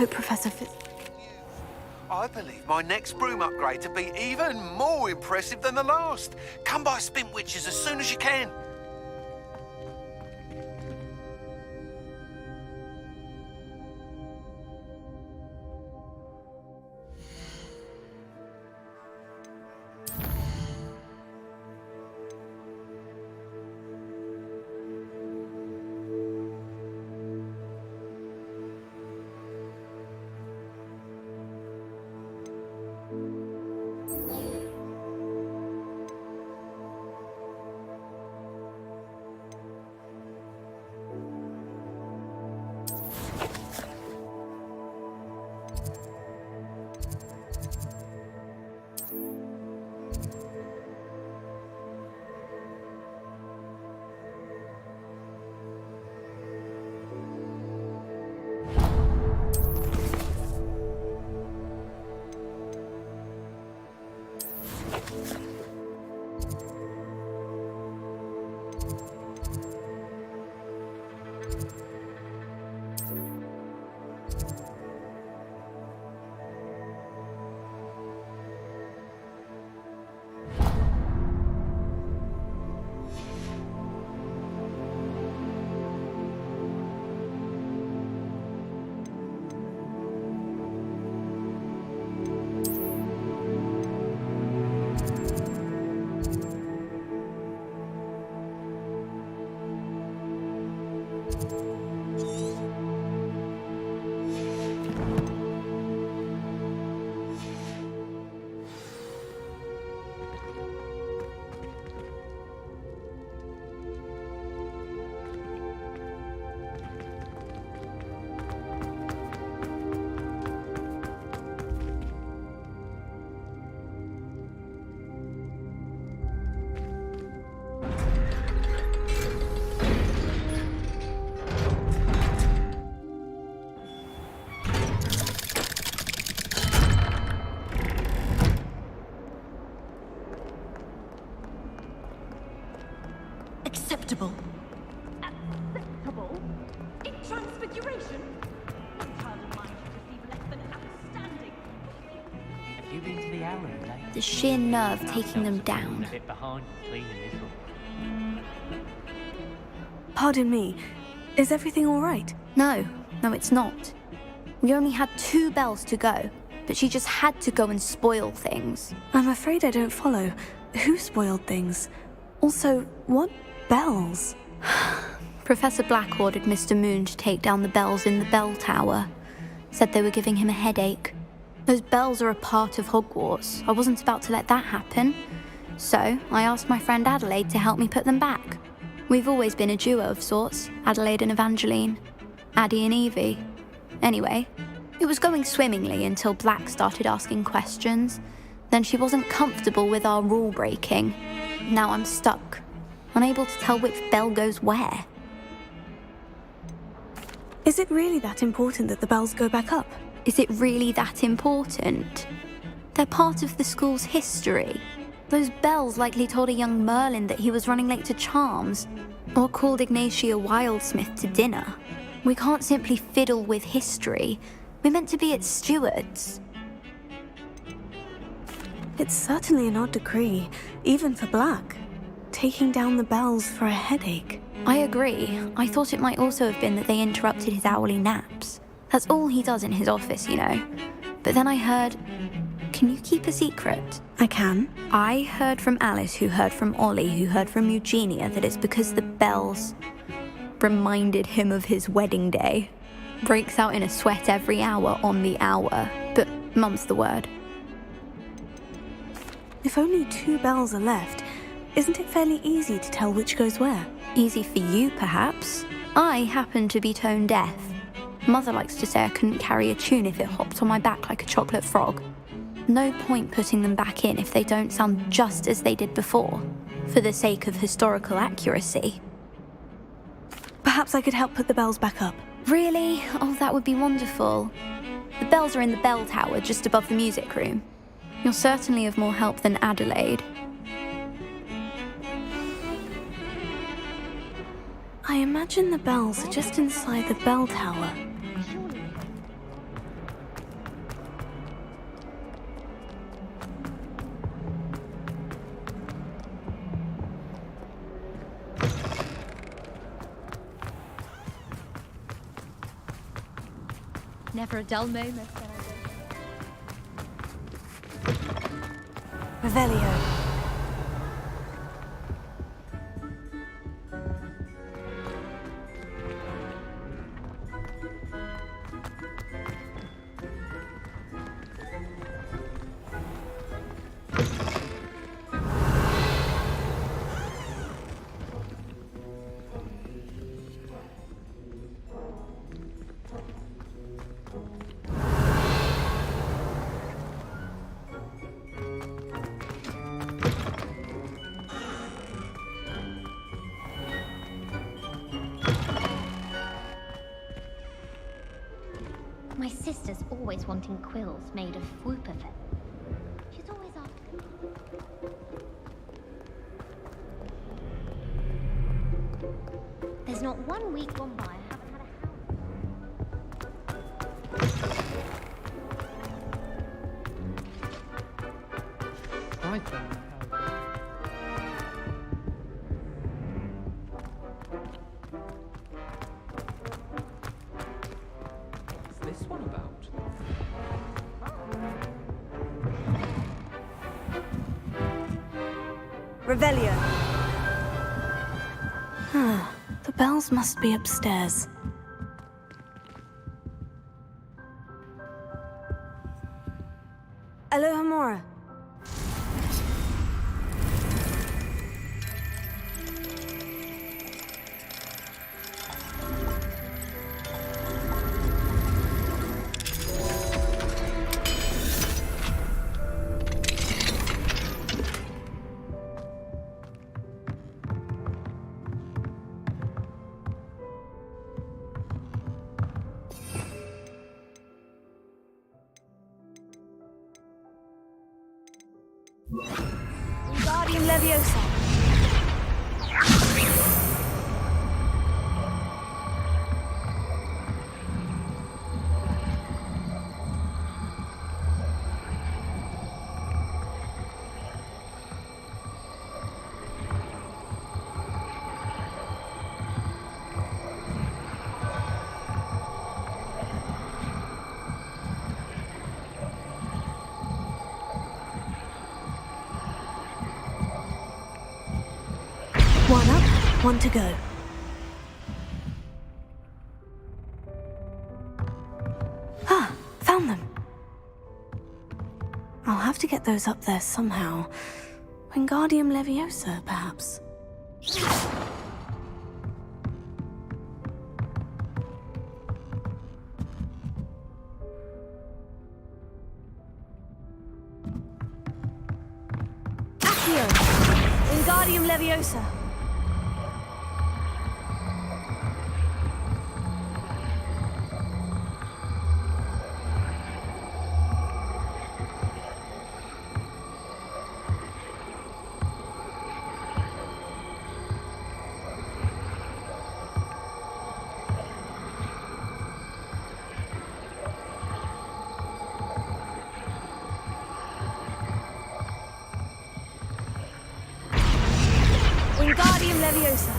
hope Professor I believe my next broom upgrade to be even more impressive than the last. Come by Spin Witches as soon as you can. Acceptable. Acceptable? In transfiguration? A child of mine should receive less than outstanding. Have you been to the Owlet lately? The sheer nerve taking them down. A bit behind cleaning this one. Pardon me, is everything all right? No, it's not. We only had 2 bells to go, but she just had to go and spoil things. I'm afraid I don't follow. Who spoiled things? Also, what bells? Professor Black ordered Mr. Moon to take down the bells in the bell tower. Said they were giving him a headache. Those bells are a part of Hogwarts. I wasn't about to let that happen. So, I asked my friend Adelaide to help me put them back. We've always been a duo of sorts, Adelaide and Evangeline. Addie and Evie. Anyway, it was going swimmingly until Black started asking questions. Then she wasn't comfortable with our rule breaking. Now I'm stuck, unable to tell which bell goes where. Is it really that important that the bells go back up? Is it really that important? They're part of the school's history. Those bells likely told a young Merlin that he was running late to Charms, or called Ignatia Wildsmith to dinner. We can't simply fiddle with history. We're meant to be its stewards. It's certainly an odd decree, even for Black. Taking down the bells for a headache. I agree. I thought it might also have been that they interrupted his hourly naps. That's all he does in his office, you know. But then I heard... Can you keep a secret? I can. I heard from Alice, who heard from Ollie, who heard from Eugenia, that it's because the bells reminded him of his wedding day. Breaks out in a sweat every hour on the hour. But mum's the word. If only 2 bells are left, isn't it fairly easy to tell which goes where? Easy for you, perhaps. I happen to be tone deaf. Mother likes to say I couldn't carry a tune if it hopped on my back like a chocolate frog. No point putting them back in if they don't sound just as they did before, for the sake of historical accuracy. Perhaps I could help put the bells back up. Really? Oh, that would be wonderful. The bells are in the bell tower just above the music room. You're certainly of more help than Adelaide. I imagine the bells are just inside the bell tower. Never a dull moment when I go. Revelio. My sister's always wanting quills made of whoop of it. She's always asking. There's not one week gone by I haven't had a house. Right then. What's this one about? Revelio. The bells must be upstairs. Alohomora. Wingardium Leviosa. One up, one to go. Ah, found them. I'll have to get those up there somehow. Wingardium Leviosa, perhaps. Accio! Wingardium Leviosa. Wingardium Leviosa.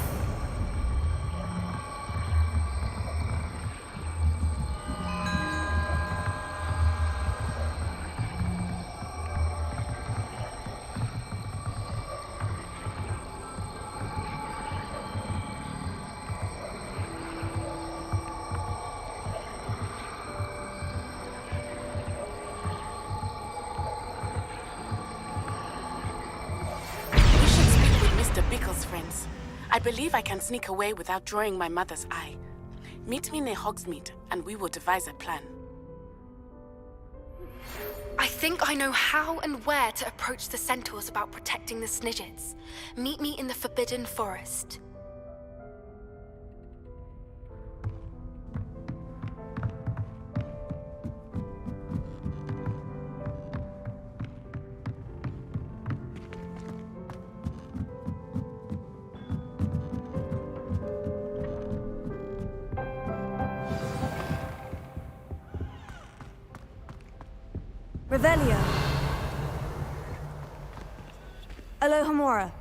We should speak with Mr. Bickle's friends. I believe I can sneak away without drawing my mother's eye. Meet me near Hogsmeade, and we will devise a plan. I think I know how and where to approach the centaurs about protecting the Snidgets. Meet me in the Forbidden Forest. Revelio. Alohomora.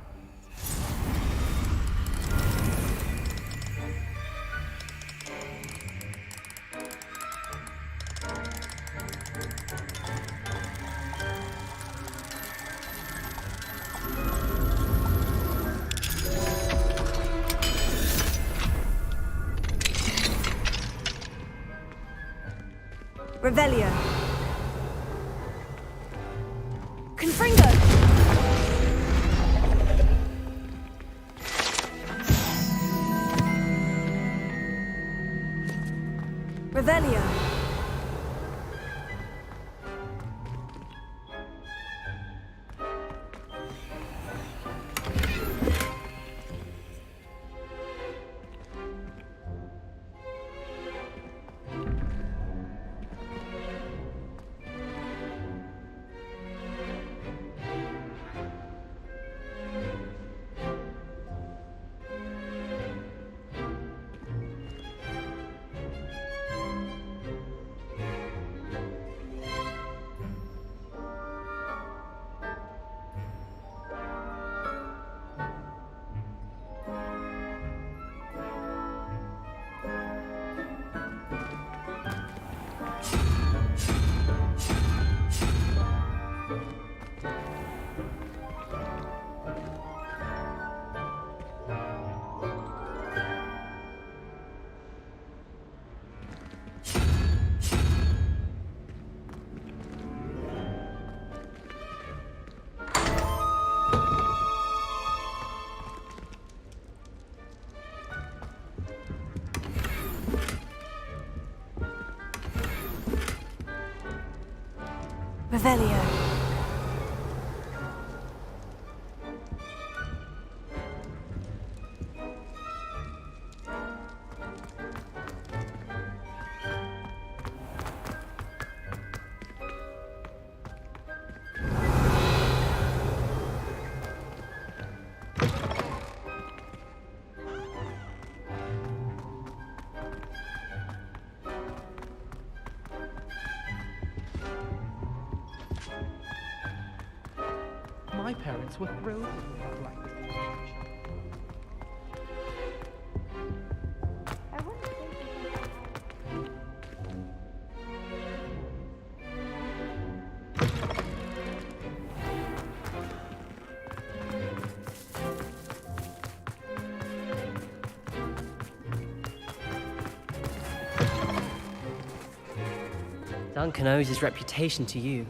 Revelio. Confringo! Revelio. Revelio. My parents were thrilled with me at Black. Duncan owes his reputation to you.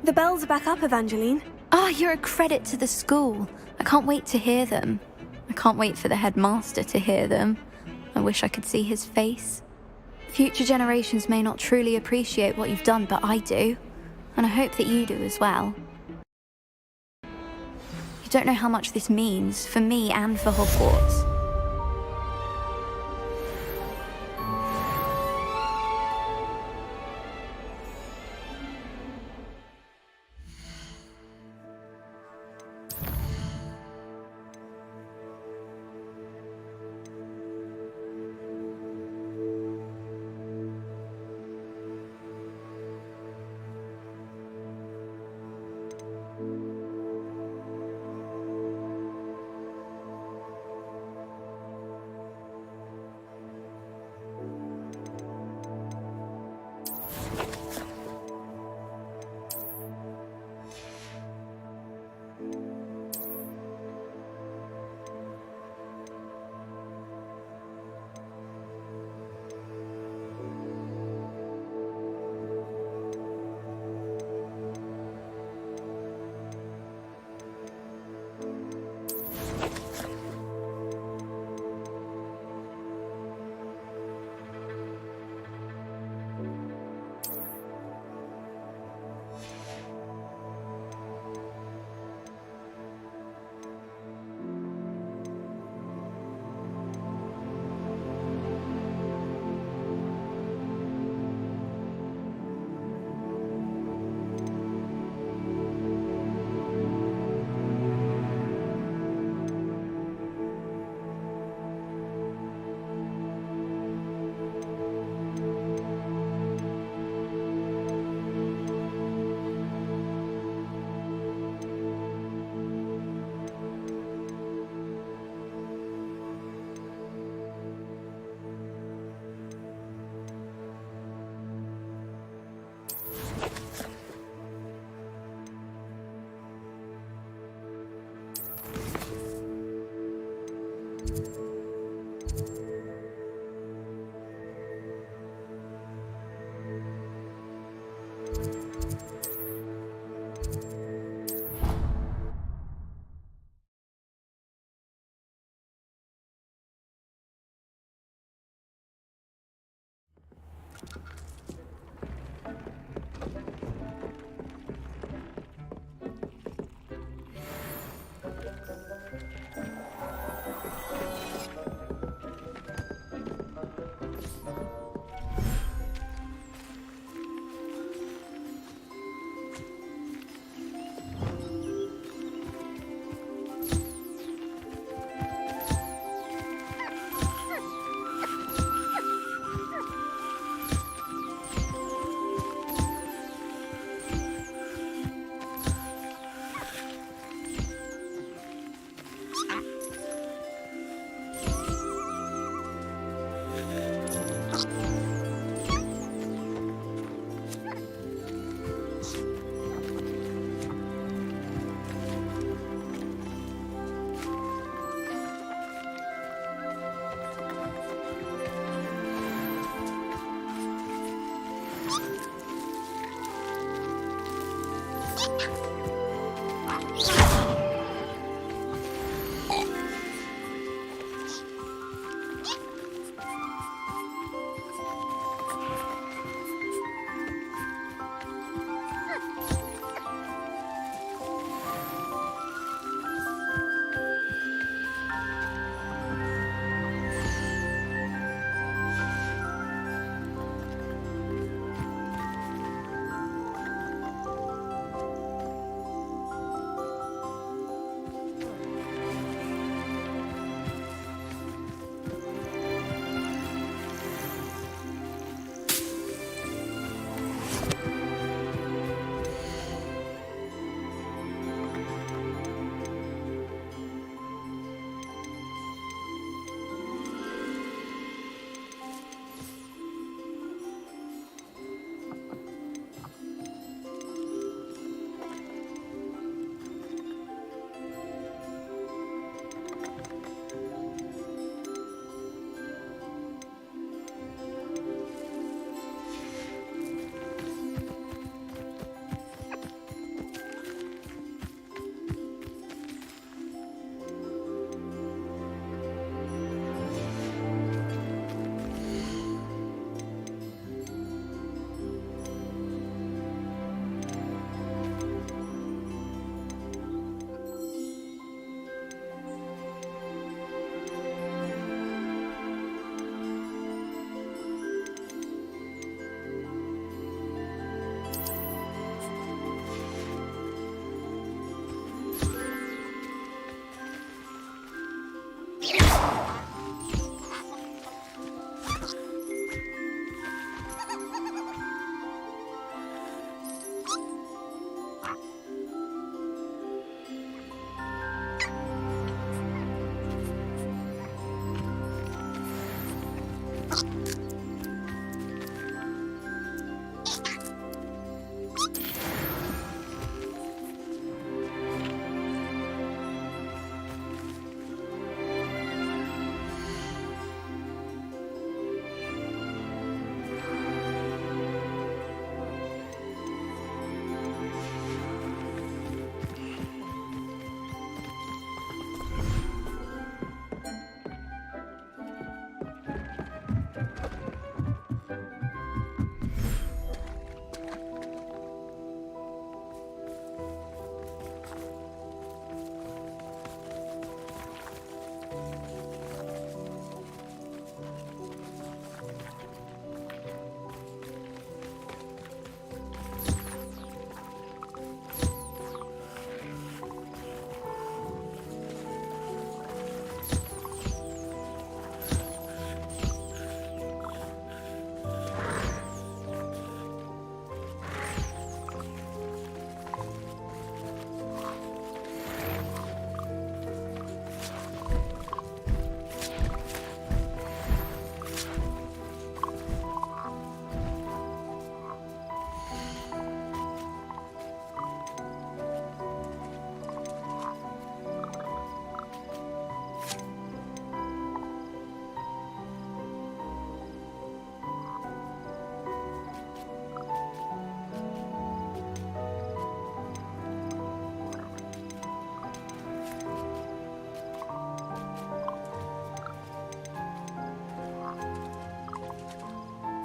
The bells are back up, Evangeline. Ah, you're a credit to the school. I can't wait to hear them. I can't wait for the headmaster to hear them. I wish I could see his face. Future generations may not truly appreciate what you've done, but I do. And I hope that you do as well. You don't know how much this means for me and for Hogwarts.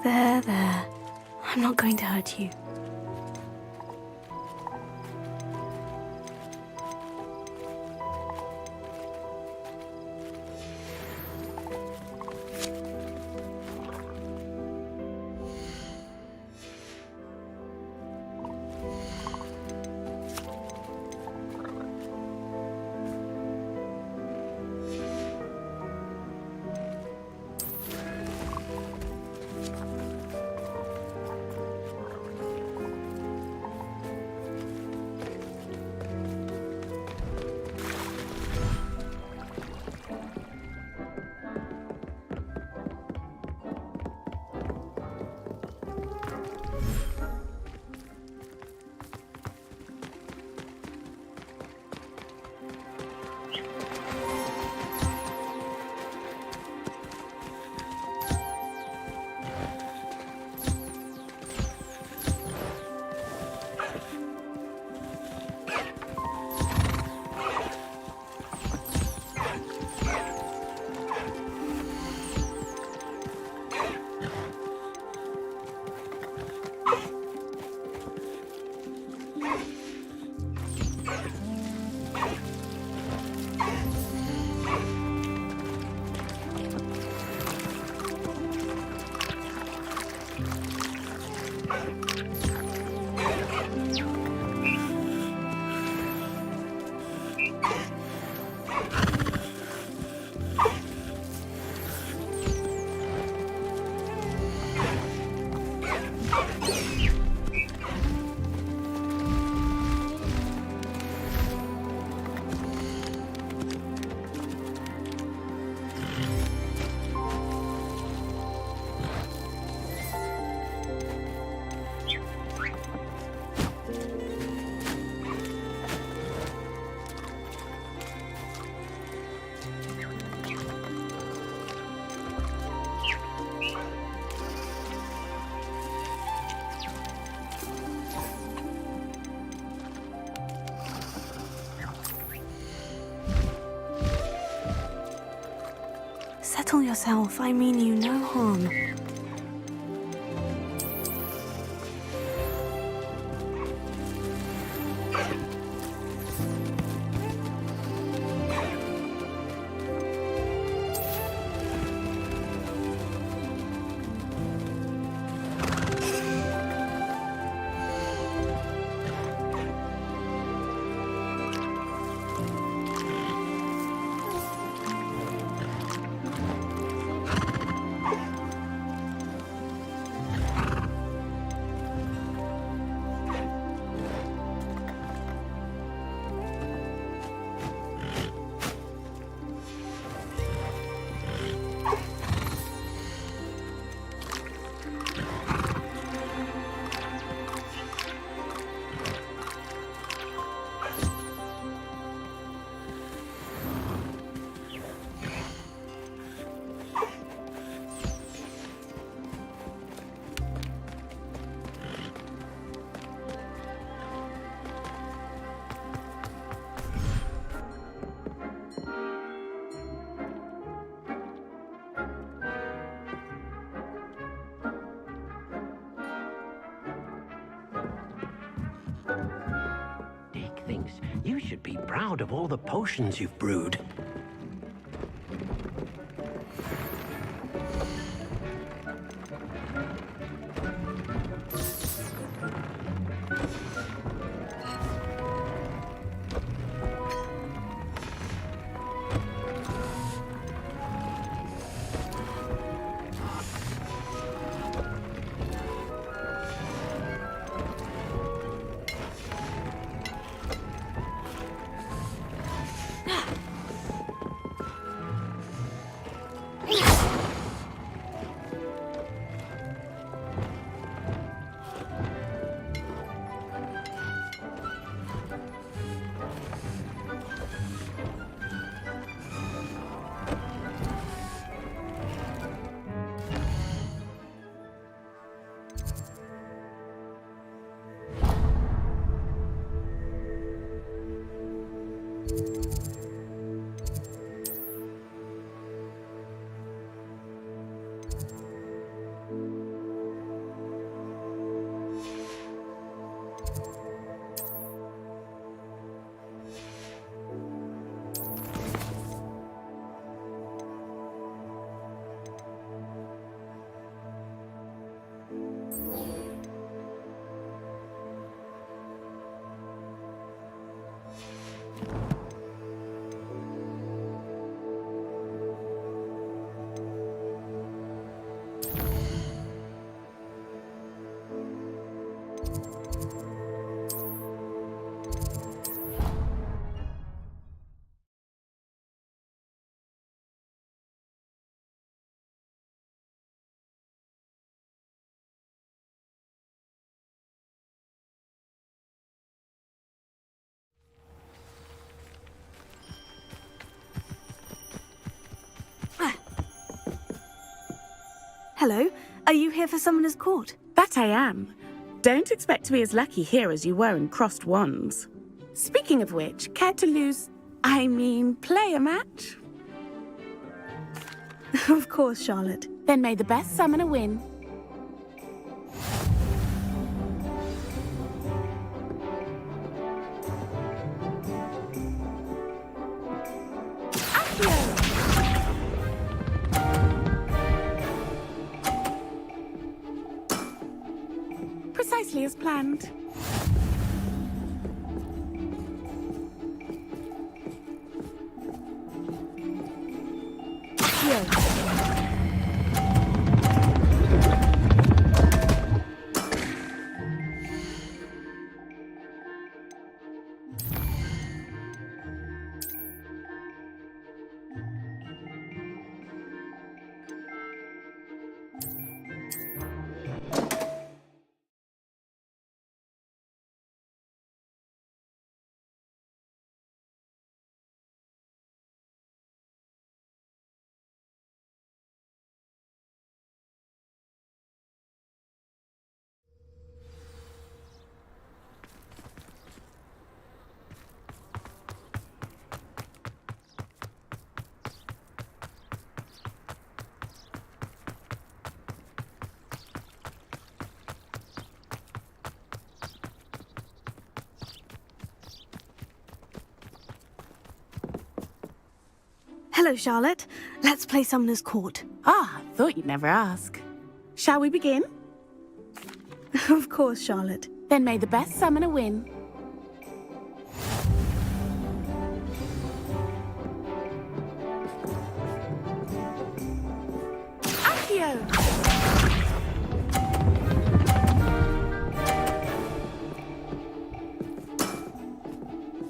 There. I'm not going to hurt you. Settle yourself, I mean you no harm. You should be proud of all the potions you've brewed. Hello, are you here for Summoner's Court? That I am. Don't expect to be as lucky here as you were in Crossed Wands. Speaking of which, care to play a match? Of course, Charlotte. Then may the best summoner win. Precisely as planned. Hello, Charlotte. Let's play Summoner's Court. Ah, thought you'd never ask. Shall we begin? Of course, Charlotte. Then may the best summoner win. Accio!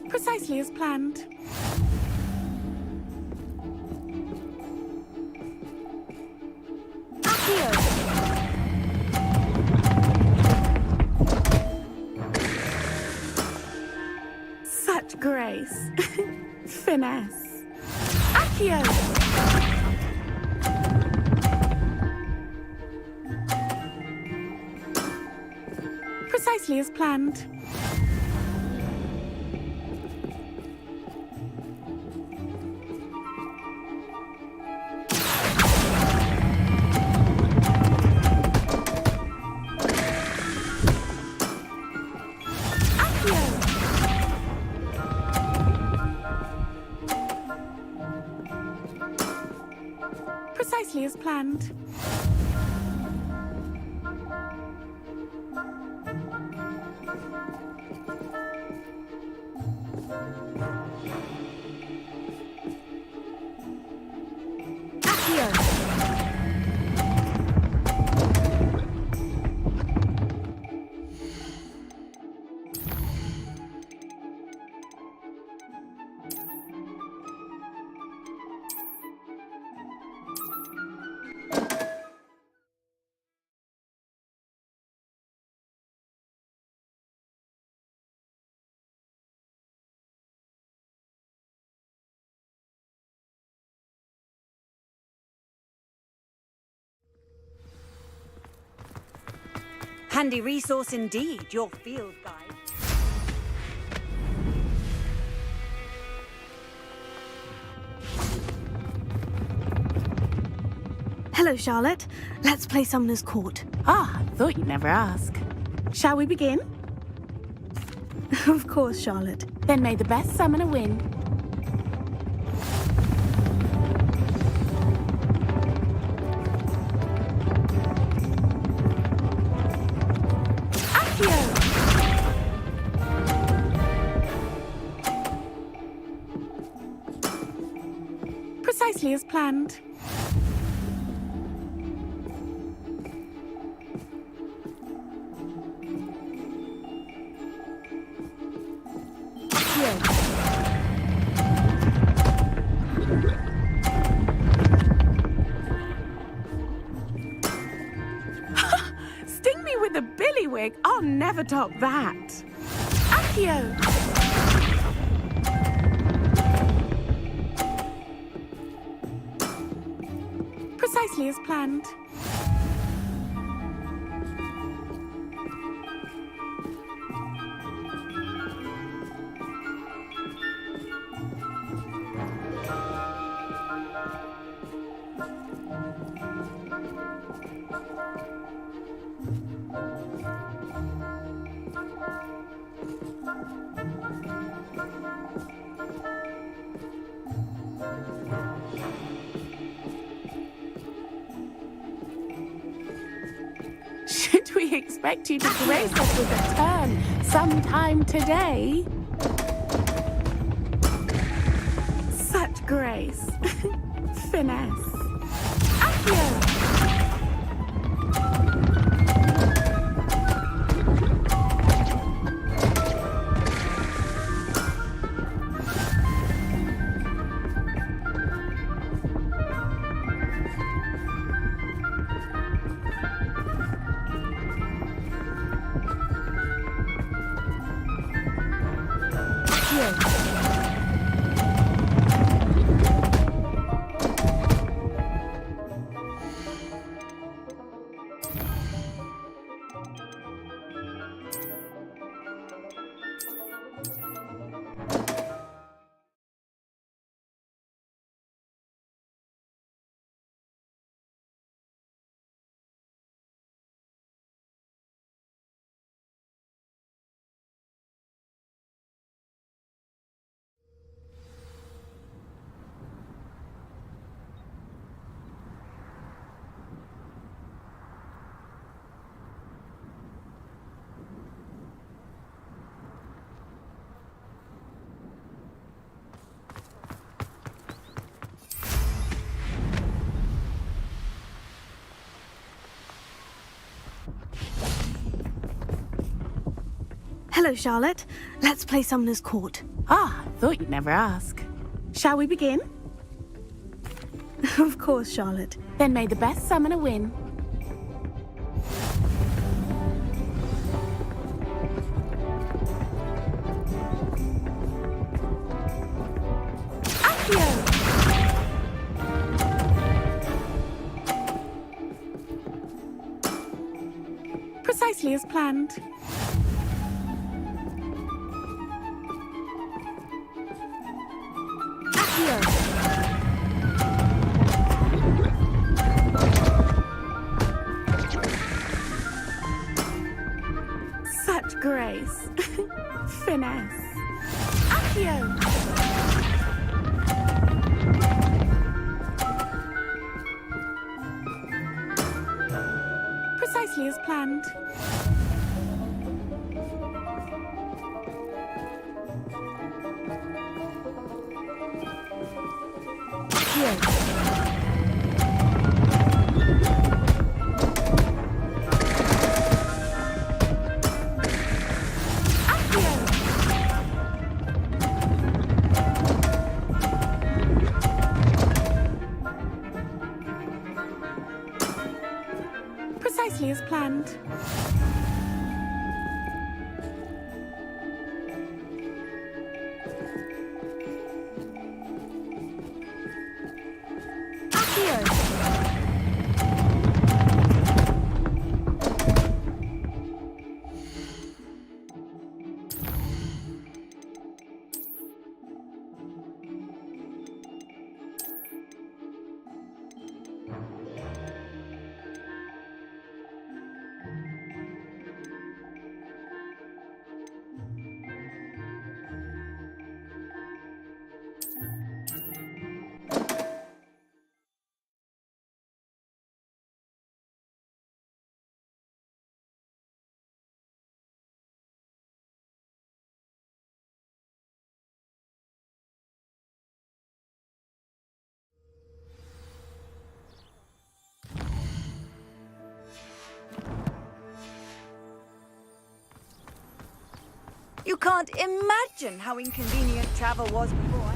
Precisely as planned. Such grace. Finesse. Accio! Precisely as planned. Precisely as planned. Handy resource indeed, your field guide. Hello, Charlotte. Let's play Summoner's Court. Ah, thought you'd never ask. Shall we begin? Of course, Charlotte. Then may the best summoner win. Precisely as planned. Sting me with a billywig. I'll never top that. Accio! Precisely as planned. Should we We expect you to grace us with a turn sometime today. Such grace. Finesse. Accio! Hello, Charlotte. Let's play Summoner's Court. Ah, thought you'd never ask. Shall we begin? Of course, Charlotte. Then may the best summoner win. Accio! Precisely as planned. Such grace. Finesse. Accio! Precisely as planned. Precisely as planned. You can't imagine how inconvenient travel was before.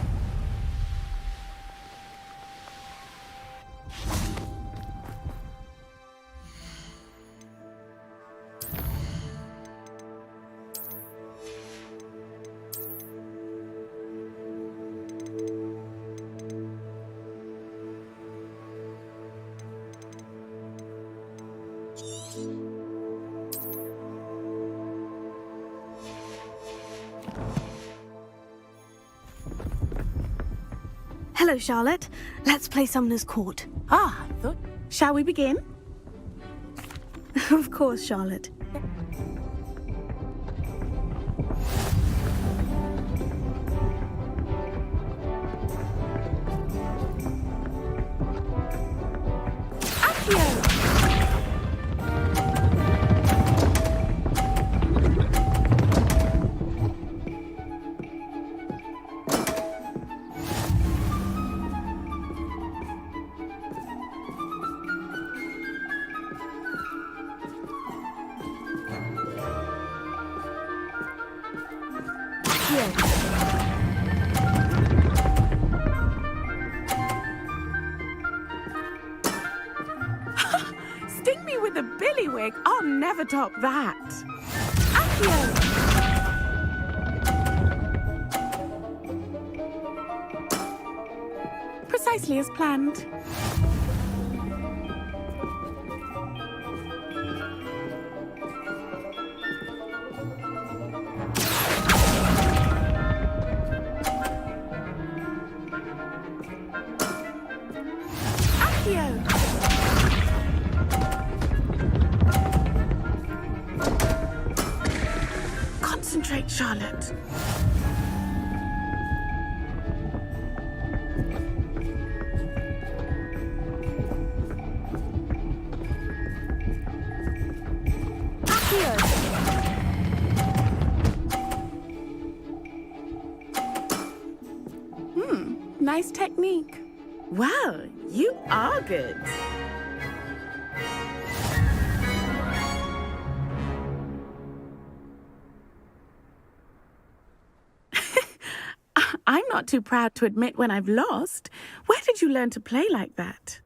Hello, Charlotte. Let's play Summoner's Court. Ah, shall we begin? Of course, Charlotte. Accio! Sting me with a billywig. I'll never top that. Accio! Precisely as planned. Accio! Concentrate, Charlotte. Nice technique. Well, you are good. I'm not too proud to admit when I've lost. Where did you learn to play like that?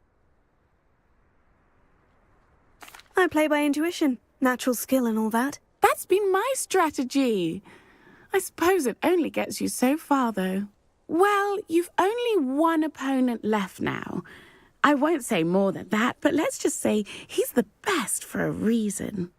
I play by intuition, natural skill and all that. That's been my strategy. I suppose it only gets you so far, though. Well, you've only one opponent left now. I won't say more than that, but let's just say he's the best for a reason.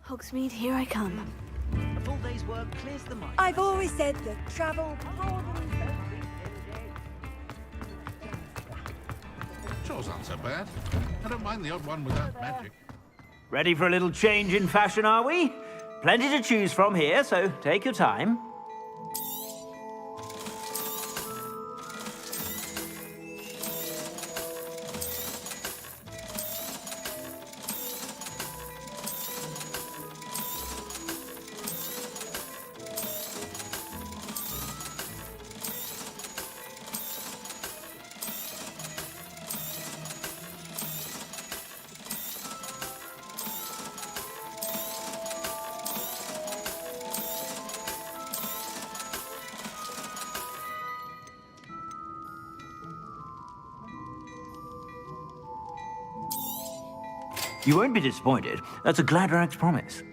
Hogsmeade, here I come. A full day's work clears the mind. I've always said that travel broadens. Chores aren't so bad. I don't mind the odd one without magic. Ready for a little change in fashion, are we? Plenty to choose from here, so take your time. You won't be disappointed. That's a Gladrax promise.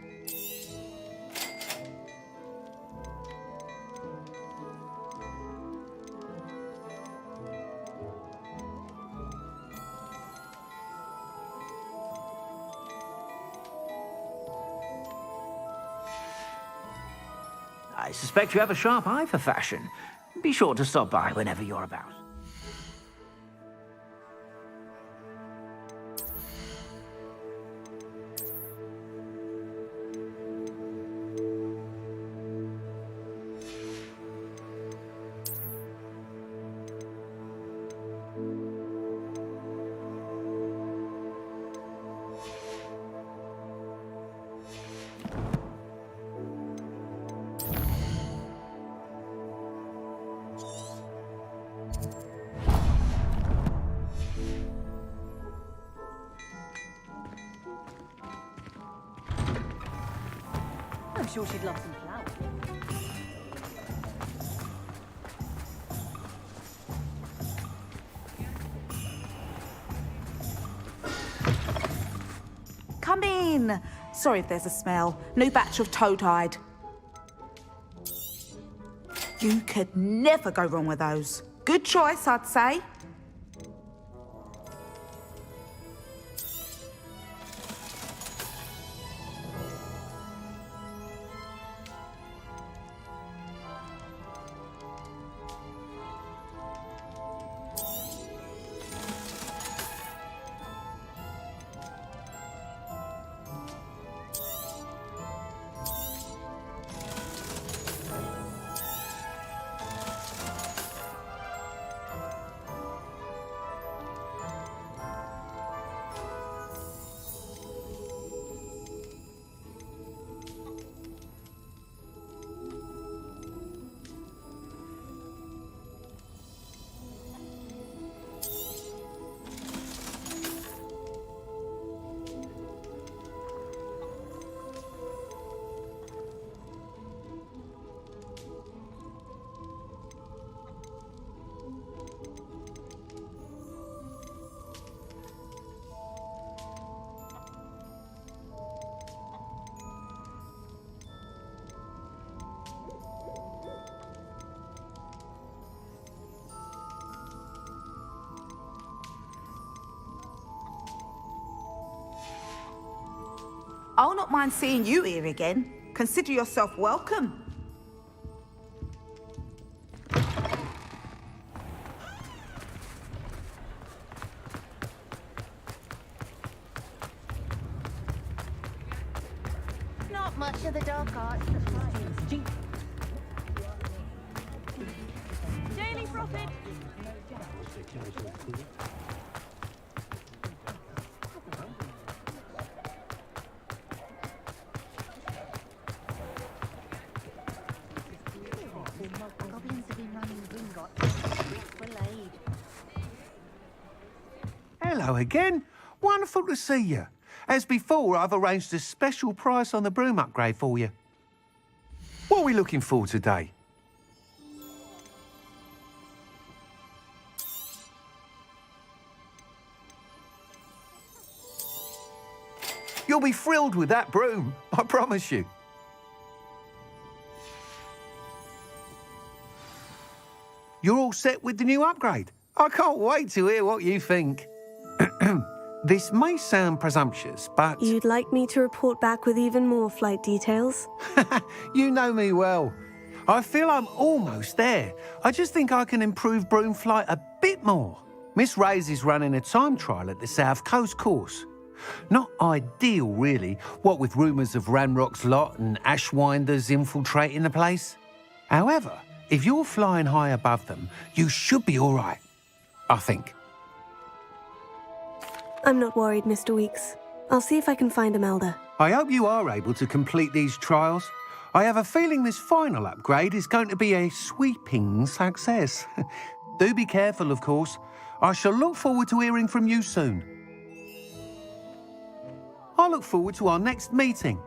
I suspect you have a sharp eye for fashion. Be sure to stop by whenever you're about. I'm sure she'd love some flowers. Come in. Sorry if there's a smell. New batch of toad-hide. You could never go wrong with those. Good choice, I'd say. I'll not mind seeing you here again. Consider yourself welcome. Not much of the dark arts. Daily profit. Goblins have been running Gringotts. Relayed. Hello again. Wonderful to see you. As before, I've arranged a special price on the broom upgrade for you. What are we looking for today? You'll be thrilled with that broom, I promise you. You're all set with the new upgrade. I can't wait to hear what you think. This may sound presumptuous, but... You'd like me to report back with even more flight details? You know me well. I feel I'm almost there. I just think I can improve broom flight a bit more. Miss Ray's is running a time trial at the South Coast course. Not ideal, really, what with rumours of Ranrock's lot and Ashwinders infiltrating the place. However, if you're flying high above them, you should be all right, I think. I'm not worried, Mr. Weeks. I'll see if I can find Imelda. I hope you are able to complete these trials. I have a feeling this final upgrade is going to be a sweeping success. Do be careful, of course. I shall look forward to hearing from you soon. I look forward to our next meeting.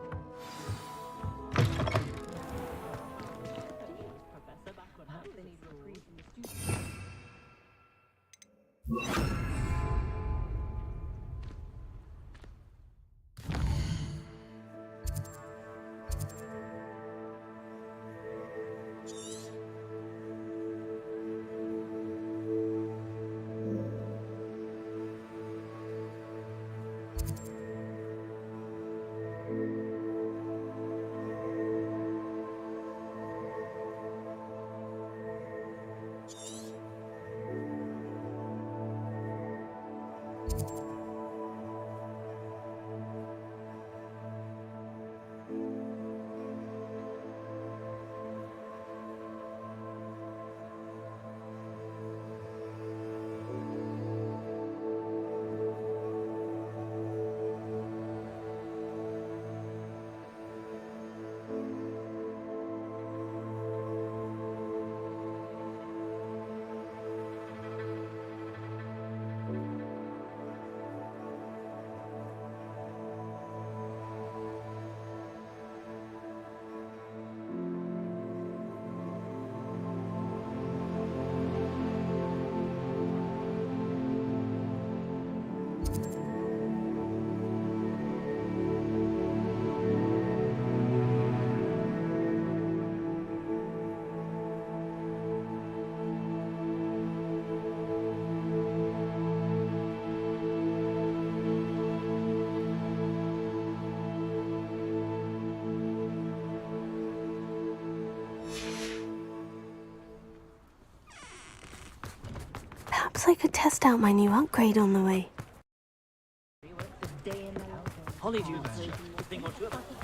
Perhaps I could test out my new upgrade on the way.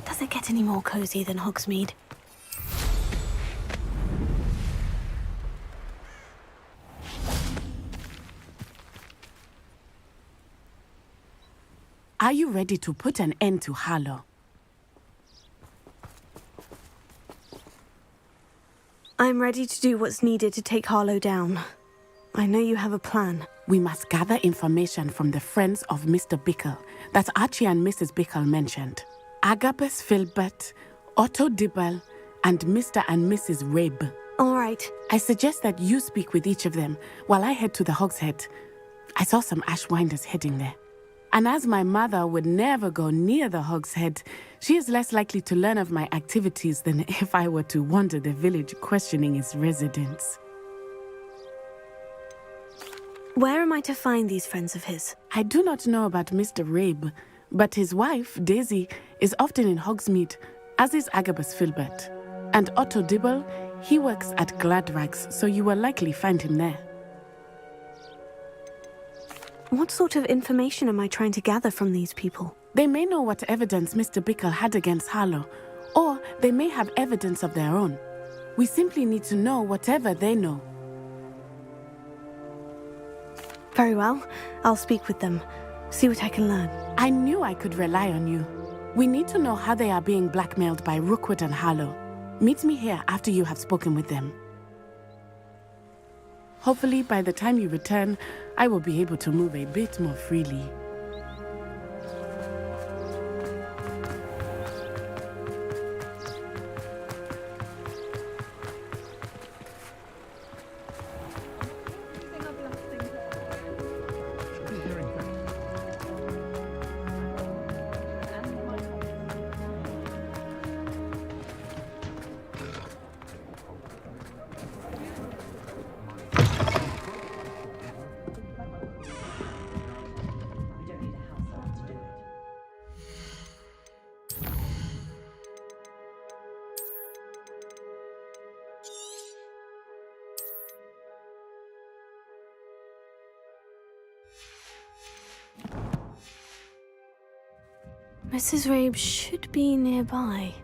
Does it get any more cozy than Hogsmeade? Are you ready to put an end to Harlow? I'm ready to do what's needed to take Harlow down. I know you have a plan. We must gather information from the friends of Mr. Bickle that Archie and Mrs. Bickle mentioned. Agabus Filbert, Otto Dibble, and Mr. and Mrs. Rabe. All right. I suggest that you speak with each of them while I head to the Hog's Head. I saw some Ashwinders heading there. And as my mother would never go near the Hog's Head, she is less likely to learn of my activities than if I were to wander the village questioning its residents. Where am I to find these friends of his? I do not know about Mr. Rabe, but his wife, Daisy, is often in Hogsmeade, as is Agabus Filbert. And Otto Dibble, he works at Gladrags, so you will likely find him there. What sort of information am I trying to gather from these people? They may know what evidence Mr. Bickle had against Harlow, or they may have evidence of their own. We simply need to know whatever they know. Very well. I'll speak with them. See what I can learn. I knew I could rely on you. We need to know how they are being blackmailed by Rookwood and Harlow. Meet me here after you have spoken with them. Hopefully, by the time you return, I will be able to move a bit more freely. Mrs. Rabe should be nearby.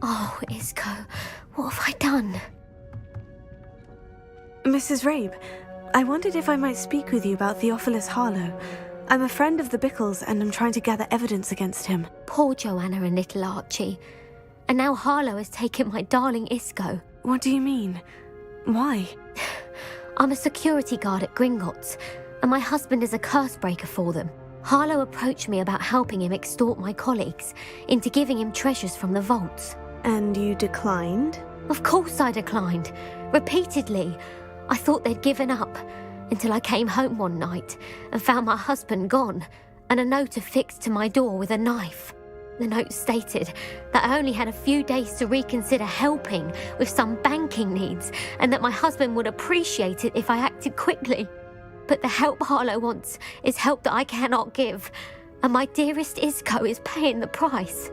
Oh, Isco, what have I done? Mrs. Rabe, I wondered if I might speak with you about Theophilus Harlow. I'm a friend of the Bickles and I'm trying to gather evidence against him. Poor Joanna and little Archie. And now Harlow has taken my darling Isco. What do you mean? Why? I'm a security guard at Gringotts, and my husband is a curse breaker for them. Harlow approached me about helping him extort my colleagues into giving him treasures from the vaults. And you declined? Of course I declined. Repeatedly. I thought they'd given up, until I came home one night and found my husband gone, and a note affixed to my door with a knife. The note stated that I only had a few days to reconsider helping with some banking needs, and that my husband would appreciate it if I acted quickly. But the help Harlow wants is help that I cannot give, and my dearest Isco is paying the price.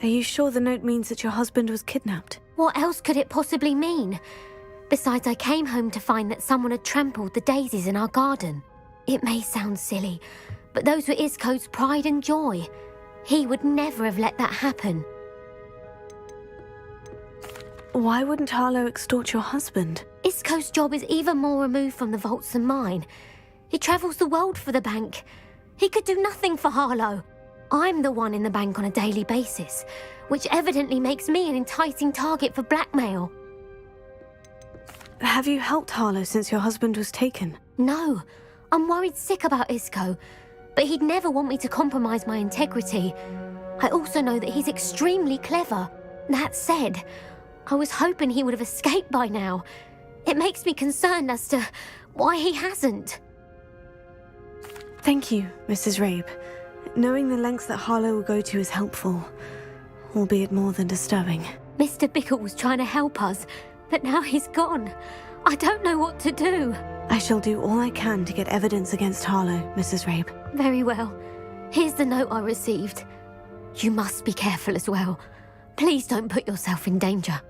Are you sure the note means that your husband was kidnapped? What else could it possibly mean? Besides, I came home to find that someone had trampled the daisies in our garden. It may sound silly, but those were Isco's pride and joy. He would never have let that happen. Why wouldn't Harlow extort your husband? Isco's job is even more removed from the vaults than mine. He travels the world for the bank. He could do nothing for Harlow. I'm the one in the bank on a daily basis, which evidently makes me an enticing target for blackmail. Have you helped Harlow since your husband was taken? No. I'm worried sick about Isco, but he'd never want me to compromise my integrity. I also know that he's extremely clever. That said, I was hoping he would have escaped by now. It makes me concerned as to why he hasn't. Thank you, Mrs. Rabe. Knowing the lengths that Harlow will go to is helpful, albeit more than disturbing. Mr. Bickle was trying to help us, but now he's gone. I don't know what to do. I shall do all I can to get evidence against Harlow, Mrs. Rabe. Very well. Here's the note I received. You must be careful as well. Please don't put yourself in danger.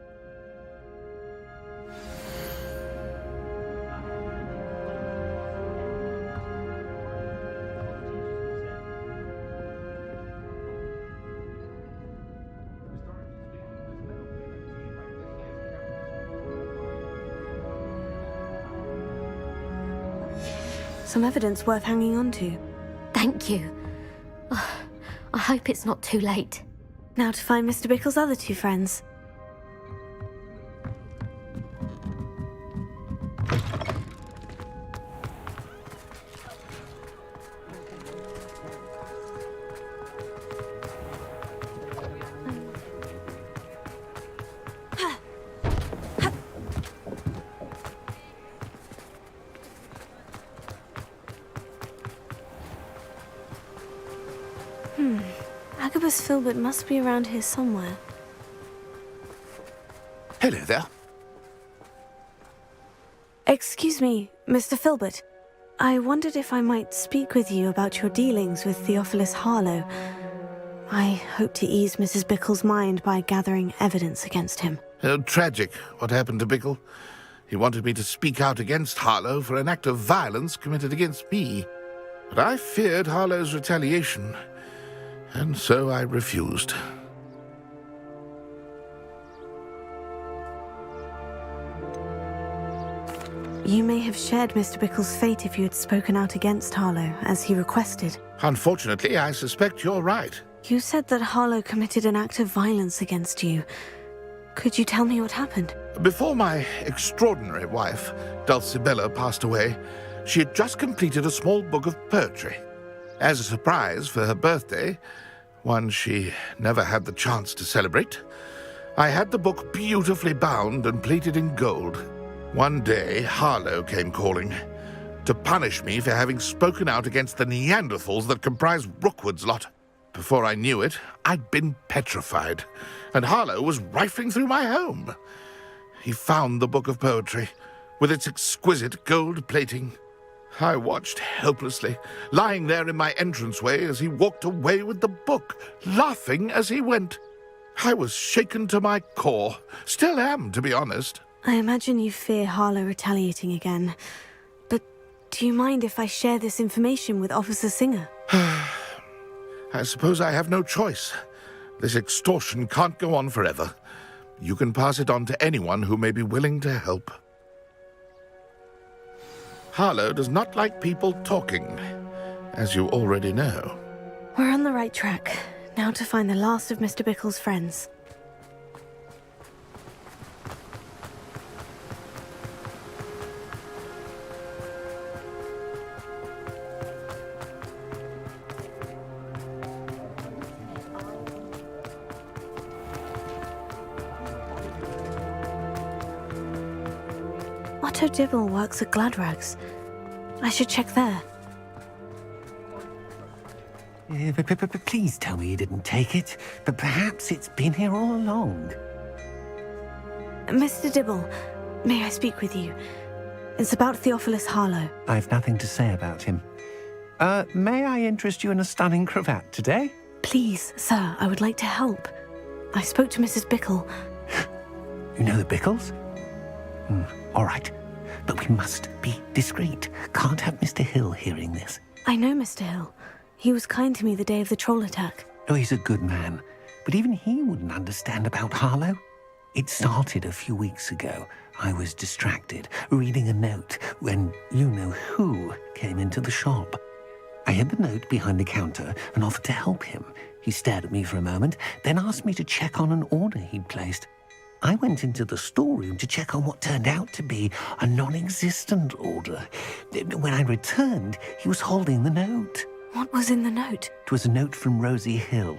Some evidence worth hanging on to. Thank you. I hope it's not too late. Now to find Mr. Bickle's other two friends. Agabus Filbert must be around here somewhere. Hello there. Excuse me, Mr. Filbert. I wondered if I might speak with you about your dealings with Theophilus Harlow. I hope to ease Mrs. Bickle's mind by gathering evidence against him. Tragic, what happened to Bickle. He wanted me to speak out against Harlow for an act of violence committed against me. But I feared Harlow's retaliation, and so I refused. You may have shared Mr. Bickle's fate if you had spoken out against Harlow, as he requested. Unfortunately, I suspect you're right. You said that Harlow committed an act of violence against you. Could you tell me what happened? Before my extraordinary wife, Dulcibella, passed away, she had just completed a small book of poetry. As a surprise for her birthday, one she never had the chance to celebrate, I had the book beautifully bound and plated in gold. One day, Harlow came calling to punish me for having spoken out against the Neanderthals that comprise Rookwood's lot. Before I knew it, I'd been petrified, and Harlow was rifling through my home. He found the book of poetry, with its exquisite gold plating. I watched helplessly, lying there in my entranceway as he walked away with the book, laughing as he went. I was shaken to my core. Still am, to be honest. I imagine you fear Harlow retaliating again. But do you mind if I share this information with Officer Singer? I suppose I have no choice. This extortion can't go on forever. You can pass it on to anyone who may be willing to help. Harlow does not like people talking, as you already know. We're on the right track. Now to find the last of Mr. Bickle's friends. Otto Dibble works at Gladrags. I should check there. Please tell me you didn't take it, but perhaps it's been here all along. Mr. Dibble, may I speak with you? It's about Theophilus Harlow. I've nothing to say about him. May I interest you in a stunning cravat today? Please, sir, I would like to help. I spoke to Mrs. Bickle. You know the Bickles? All right. But we must be discreet. Can't have Mr. Hill hearing this. I know Mr. Hill. He was kind to me the day of the troll attack. Oh, he's a good man. But even he wouldn't understand about Harlow. It started a few weeks ago. I was distracted, reading a note, when you-know-who came into the shop. I hid the note behind the counter and offered to help him. He stared at me for a moment, then asked me to check on an order he'd placed. I went into the storeroom to check on what turned out to be a non-existent order. When I returned, he was holding the note. What was in the note? It was a note from Rosie Hill,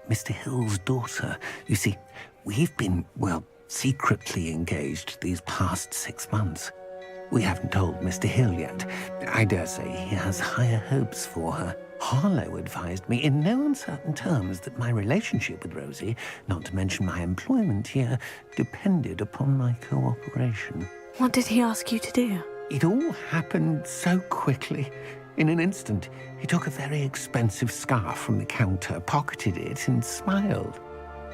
Mr. Hill's daughter. You see, we've been, well, secretly engaged these past 6 months. We haven't told Mr. Hill yet. I dare say he has higher hopes for her. Harlow advised me in no uncertain terms that my relationship with Rosie, not to mention my employment here, depended upon my cooperation. What did he ask you to do? It all happened so quickly. In an instant, he took a very expensive scarf from the counter, pocketed it, and smiled.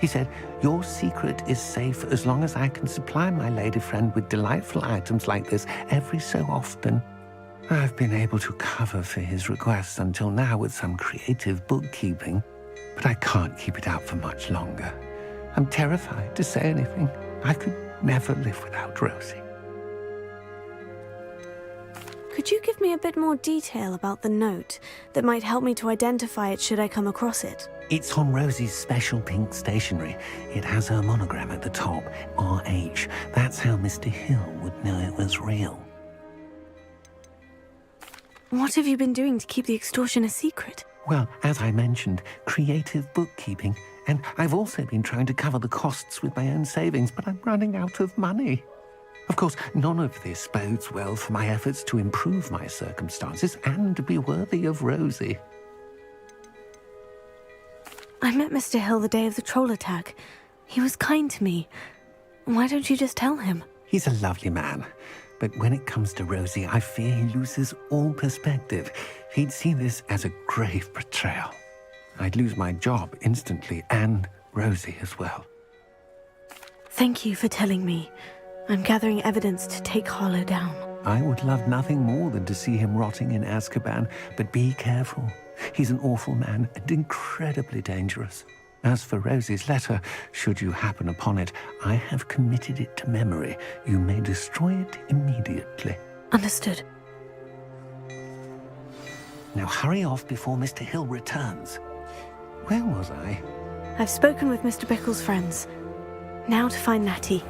He said, "Your secret is safe as long as I can supply my lady friend with delightful items like this every so often." I've been able to cover for his requests until now with some creative bookkeeping, but I can't keep it up for much longer. I'm terrified to say anything. I could never live without Rosie. Could you give me a bit more detail about the note that might help me to identify it should I come across it? It's on Rosie's special pink stationery. It has her monogram at the top, RH. That's how Mr. Hill would know it was real. What have you been doing to keep the extortion a secret? Well, as I mentioned, creative bookkeeping. And I've also been trying to cover the costs with my own savings, but I'm running out of money. Of course, none of this bodes well for my efforts to improve my circumstances and to be worthy of Rosie. I met Mr. Hill the day of the troll attack. He was kind to me. Why don't you just tell him? He's a lovely man. But when it comes to Rosie, I fear he loses all perspective. He'd see this as a grave betrayal. I'd lose my job instantly, and Rosie as well. Thank you for telling me. I'm gathering evidence to take Harlow down. I would love nothing more than to see him rotting in Azkaban, but be careful. He's an awful man and incredibly dangerous. As for Rosie's letter, should you happen upon it, I have committed it to memory. You may destroy it immediately. Understood. Now hurry off before Mr. Hill returns. Where was I? I've spoken with Mr. Bickle's friends. Now to find Natty.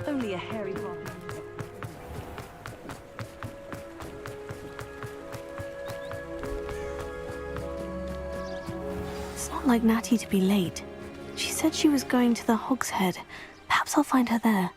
Only a hairy one. It's not like Natty to be late. She said she was going to the Hog's Head. Perhaps I'll find her there.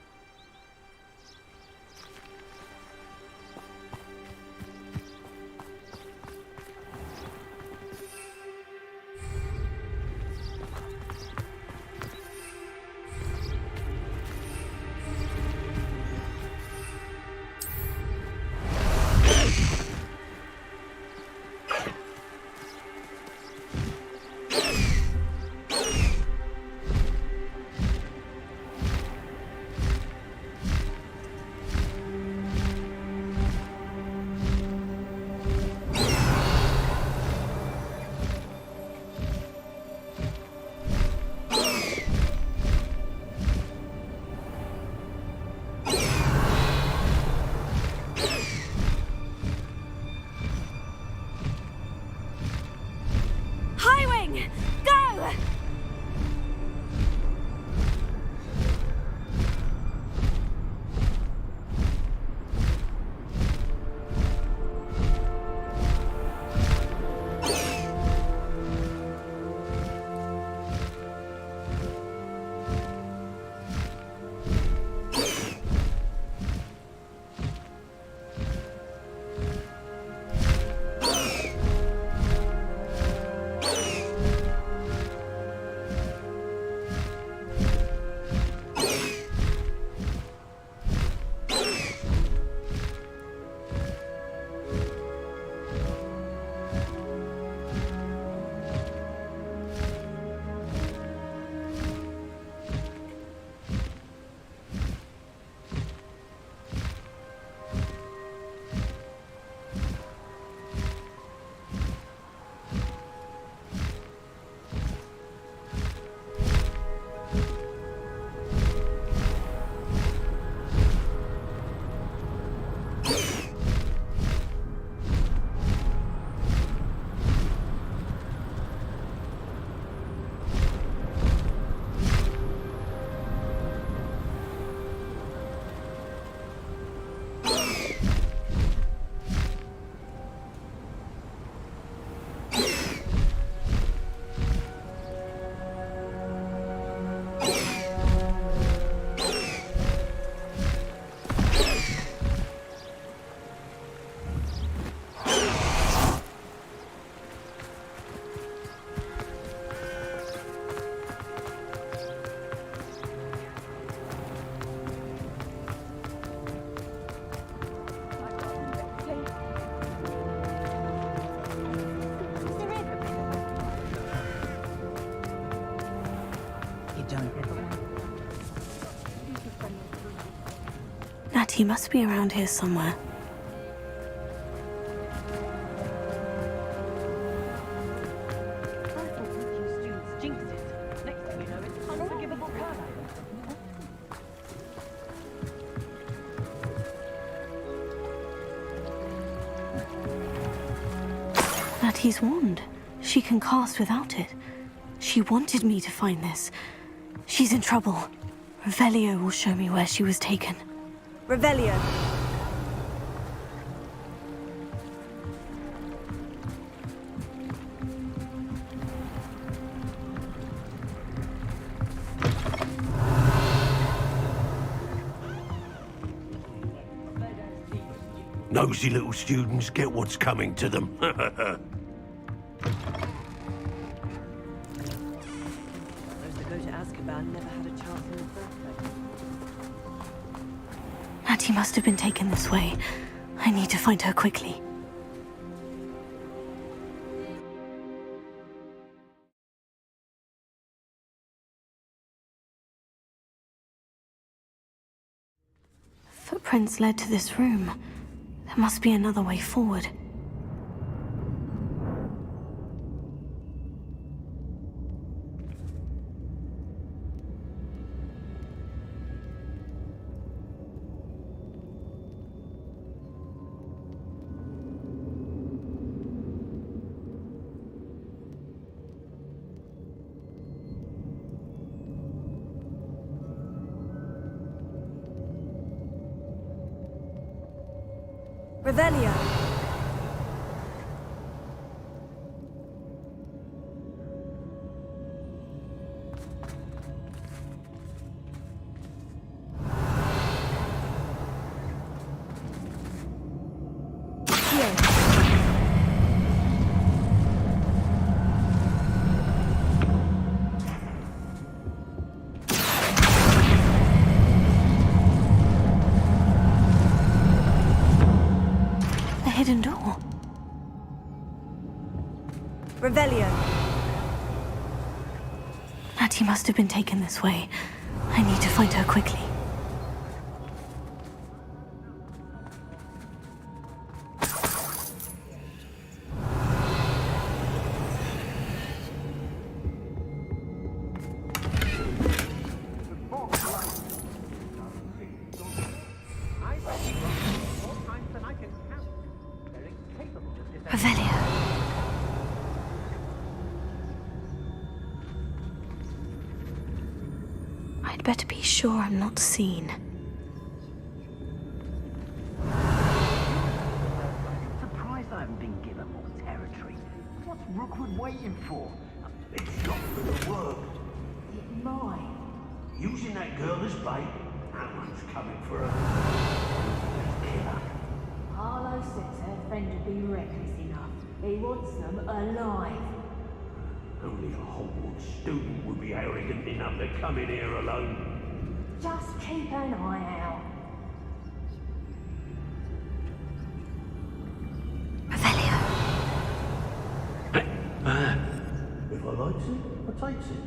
He must be around here somewhere. Natty's wand. She can cast without it. She wanted me to find this. She's in trouble. Revelio will show me where she was taken. Revelio. Nosy little students get what's coming to them. Natty must have been taken this way. I need to find her quickly. Footprints led to this room. There must be another way forward. Revelio. Hidden door. Revelio. Natty must have been taken this way. I need to find her quickly. I'd better be sure I'm not seen. Surprised I haven't been given more territory. What's Rookwood waiting for? It's not gonna work. It might. Using that girl as bait, that one's coming for her. Killer. Harlow says her friend would be reckless enough. He wants them alive. Only a Hogwarts student would be arrogant enough to come in here alone. Just keep an eye out. Revelio. If I likes it, I takes it.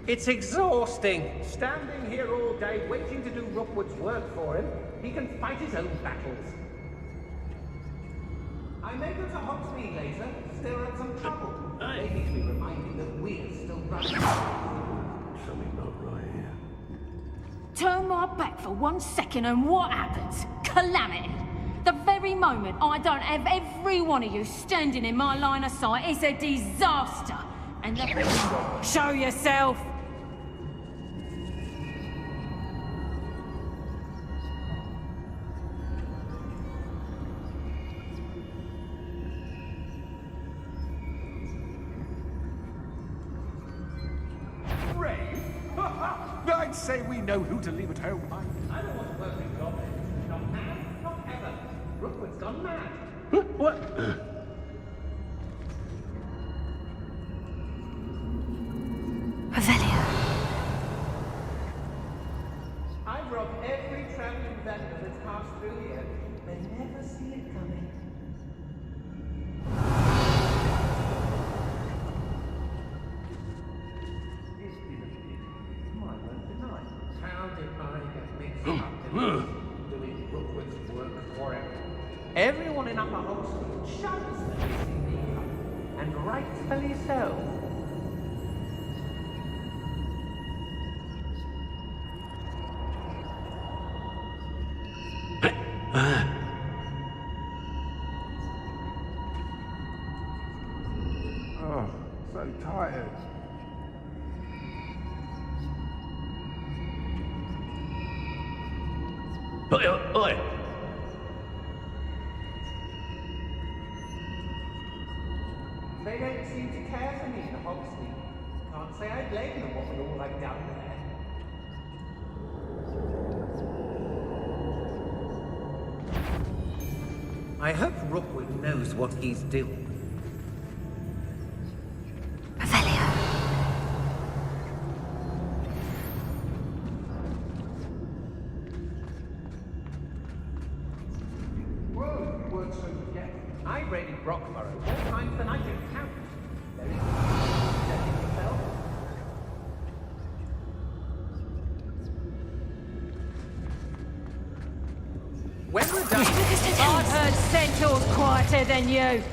It's exhausting. Standing here all day, waiting to do Rookwood's work for him. He can fight his own battles. I may go to Hogsmeade later, stir up some trouble. They need to be reminded that we're still running. Something not right here. Turn my back for 1 second and what happens? Calamity. The very moment I don't have every one of you standing in my line of sight, it's a disaster. And show yourself. say we know who to leave at home. I don't want to work with goblins. Not now, not ever. Rookwood's gone mad. What? Revelio. I've robbed every traveling vendor that's passed through here. They never see it coming. How did I get mixed up in doing Rookwood's work for him? Everyone in Upper Hogsmeade shudders when they see me come, and rightfully so. Oh, so tired. Oi! They don't seem to care for me in Hogsmeade. Can't say I blame them what with all I've done there. I hope Rookwood knows what he's doing. I raided Brockborough more times than I can count. Very yourself. When we're done, I've heard Centaurs quieter than you.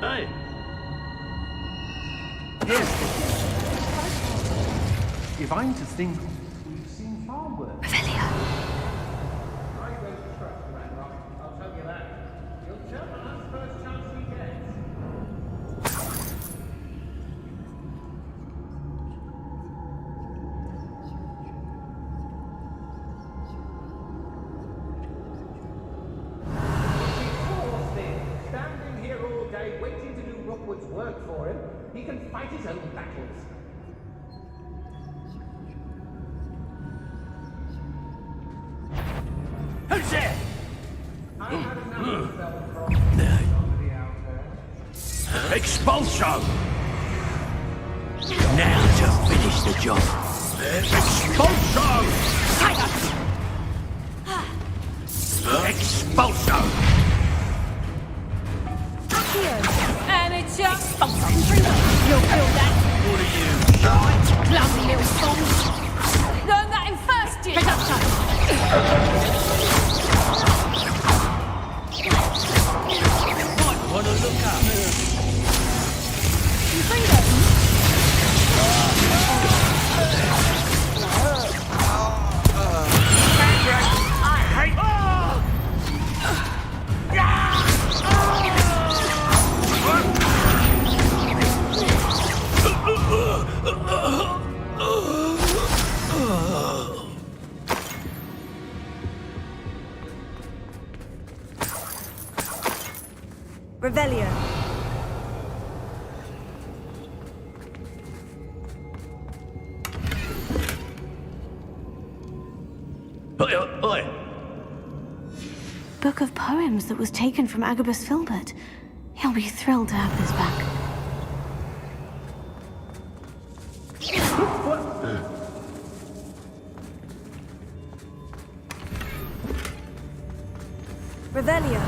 Hey! If I'm to think, we've seen far worse. Revelio. I won't trust Ranrock, I'll tell you that. He'll jump on us first chance he gets. Standing here all day waiting to do Rookwood's work for him, he can fight his own battles. Who's there? I've had enough spell from somebody out there. Expulso! Now to finish the job. Expulso! Expulso! Amateur. You'll feel that. What are you, shite? Clumsy little sponge. Learn that in first year. Might want to look up. You free them? I hate... Revelio. Oi! Book of poems that was taken from Agabus Filbert. He'll be thrilled to have this back. Revelio.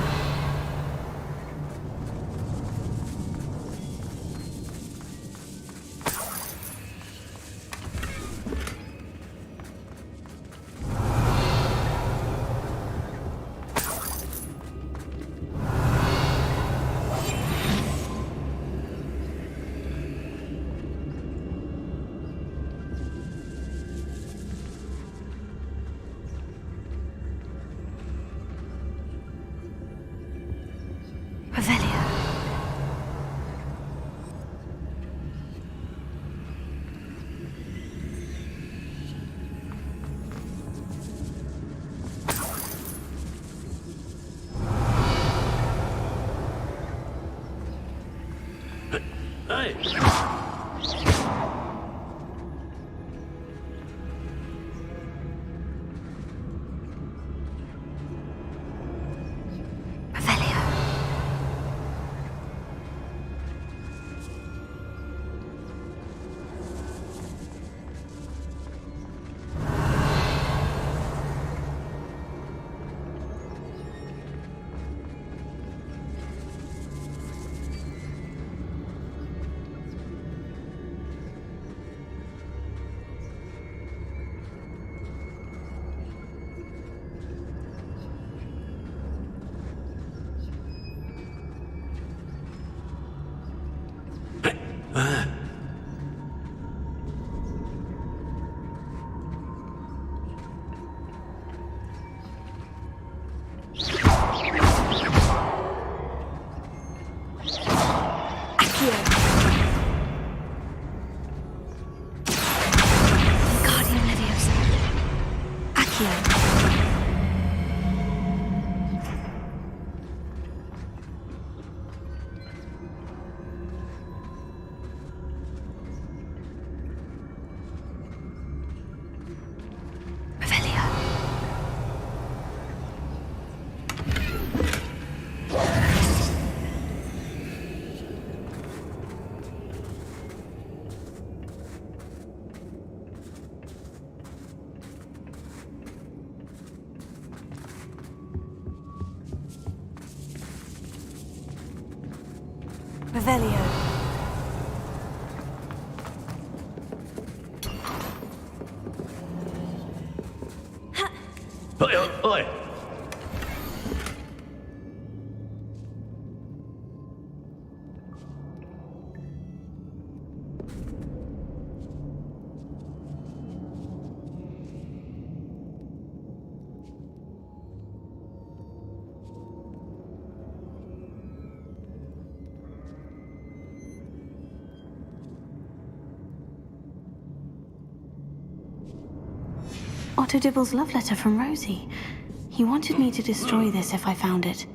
Revelio. Revelio. Oi, oi, oi! Otto Dibble's love letter from Rosie. He wanted me to destroy this if I found it.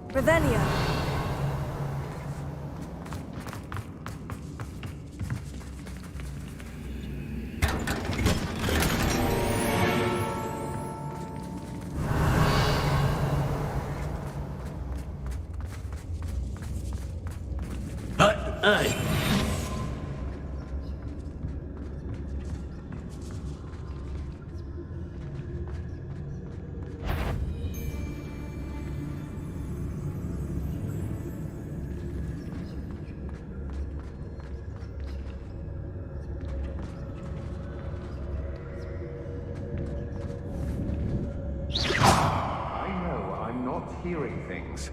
Revelio. Hey! Hearing things.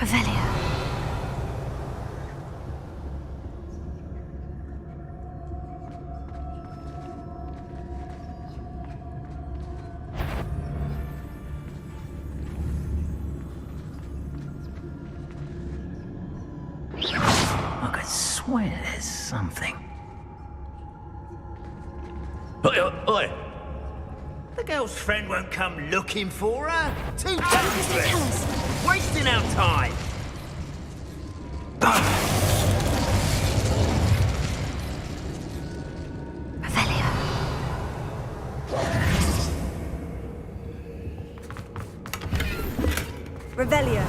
Revelio. I could swear there's something. Oi, oi, oi! The girl's friend won't come looking for her. Too dangerous. Wasting our time. Revelio. Revelio.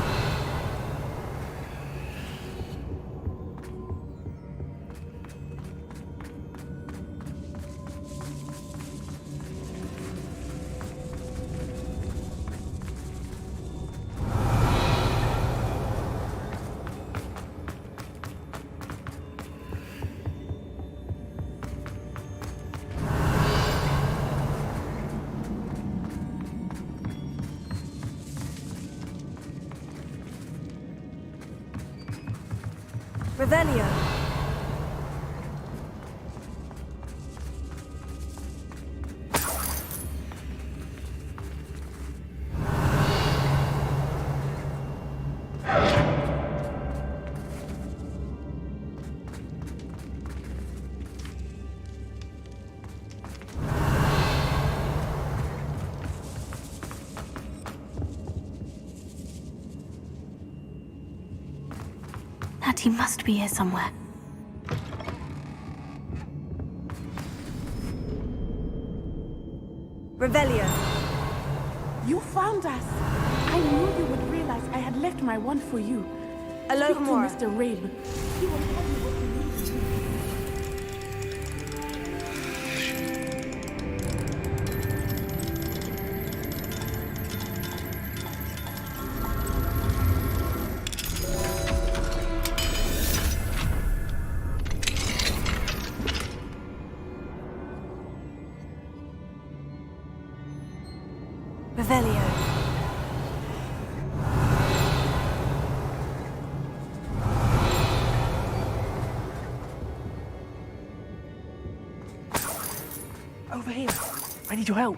Revelio. He must be here somewhere. Revelio. You found us. I knew you would realize I had left my wand for you. Hello, Speak to Mr. Rabe. He will tell you what you need to do. Revelio. Over here. I need your help.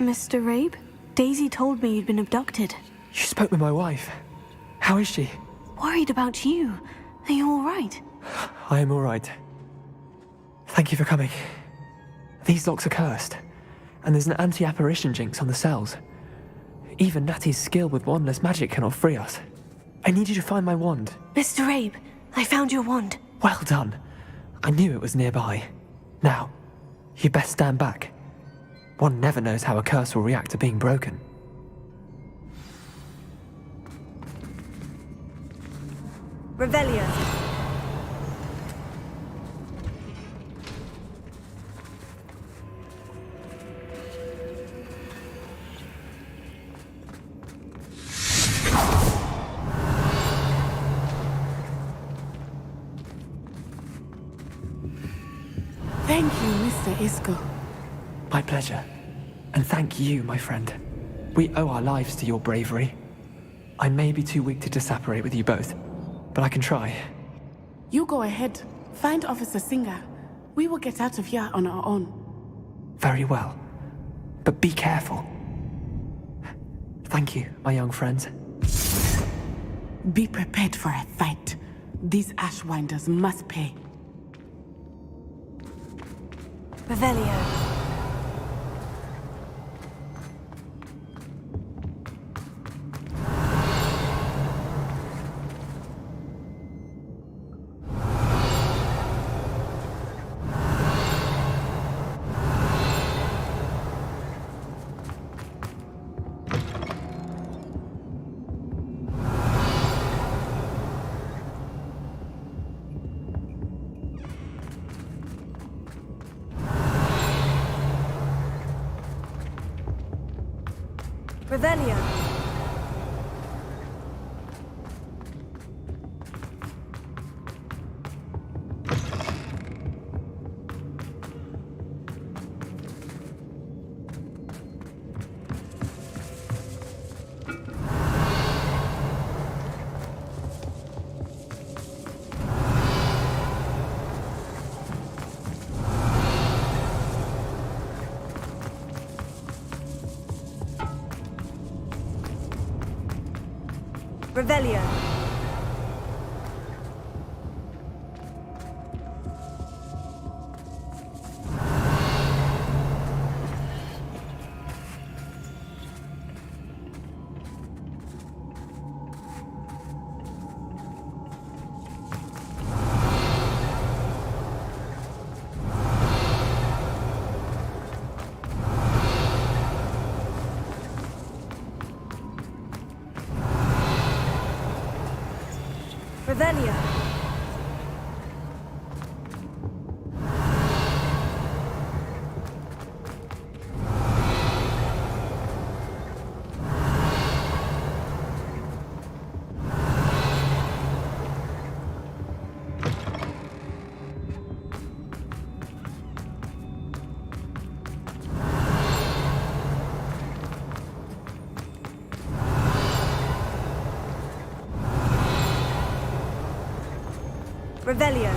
Mr. Rabe? Daisy told me you'd been abducted. You spoke with my wife. How is she? Worried about you. Are you all right? I am all right. Thank you for coming. These locks are cursed, and there's an anti-apparition jinx on the cells. Even Natty's skill with wandless magic cannot free us. I need you to find my wand. Mr. Rabe, I found your wand. Well done. I knew it was nearby. Now, you best stand back. One never knows how a curse will react to being broken. Revelio. Thank you, Mr. Isco. My pleasure. And thank you, my friend. We owe our lives to your bravery. I may be too weak to disapparate with you both, but I can try. You go ahead. Find Officer Singer. We will get out of here on our own. Very well. But be careful. Thank you, my young friends. Be prepared for a fight. These Ashwinders must pay. Revelio. Revelio. Revelio. Revelio. Revelio.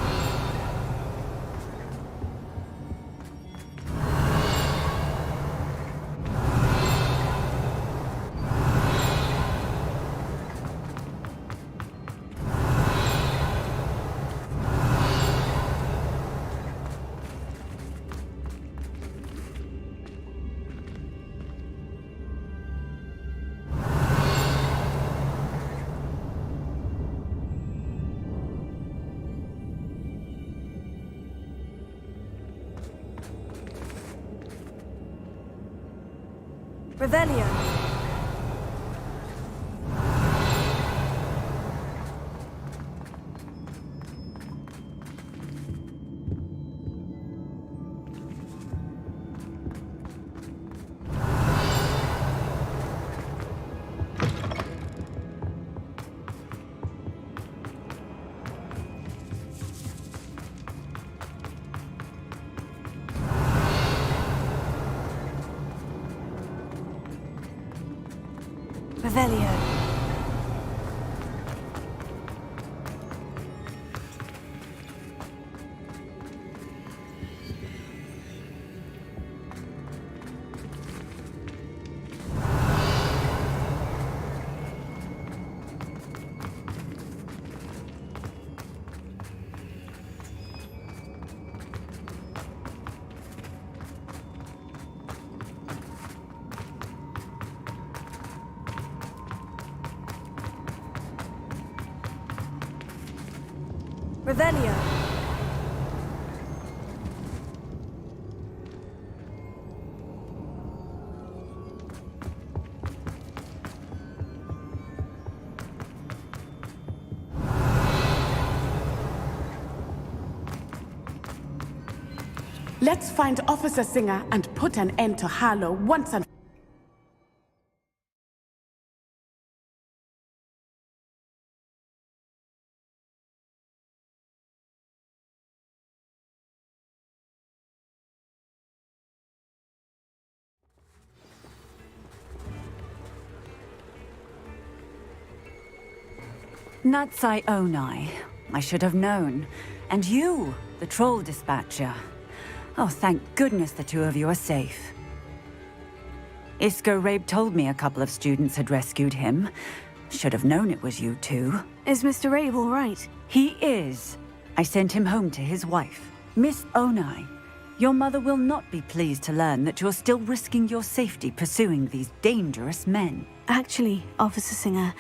Revelio. Revelio. Revelio. Let's find Officer Singer and put an end to Harlow once and Natsai Onai. I should have known. And you, the troll dispatcher. Oh, thank goodness the two of you are safe. Isco Rabe told me a couple of students had rescued him. Should have known it was you two. Is Mr. Rabe all right? He is. I sent him home to his wife. Miss Onai, your mother will not be pleased to learn that you're still risking your safety pursuing these dangerous men. Actually, Officer Singer,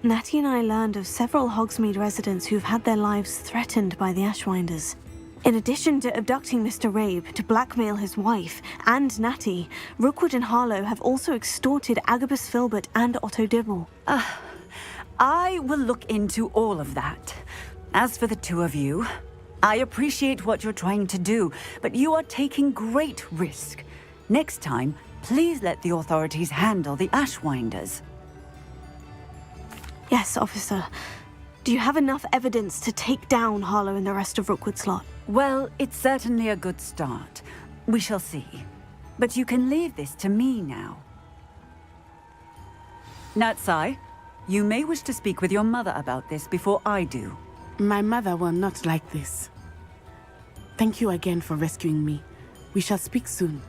Natty and I learned of several Hogsmeade residents who've had their lives threatened by the Ashwinders. In addition to abducting Mr. Rabe to blackmail his wife and Natty, Rookwood and Harlow have also extorted Agabus Filbert and Otto Dibble. I will look into all of that. As for the two of you, I appreciate what you're trying to do, but you are taking great risk. Next time, please let the authorities handle the Ashwinders. Yes, officer. Do you have enough evidence to take down Harlow and the rest of Rookwood's lot? Well, it's certainly a good start. We shall see. But you can leave this to me now. Natsai, you may wish to speak with your mother about this before I do. My mother will not like this. Thank you again for rescuing me. We shall speak soon.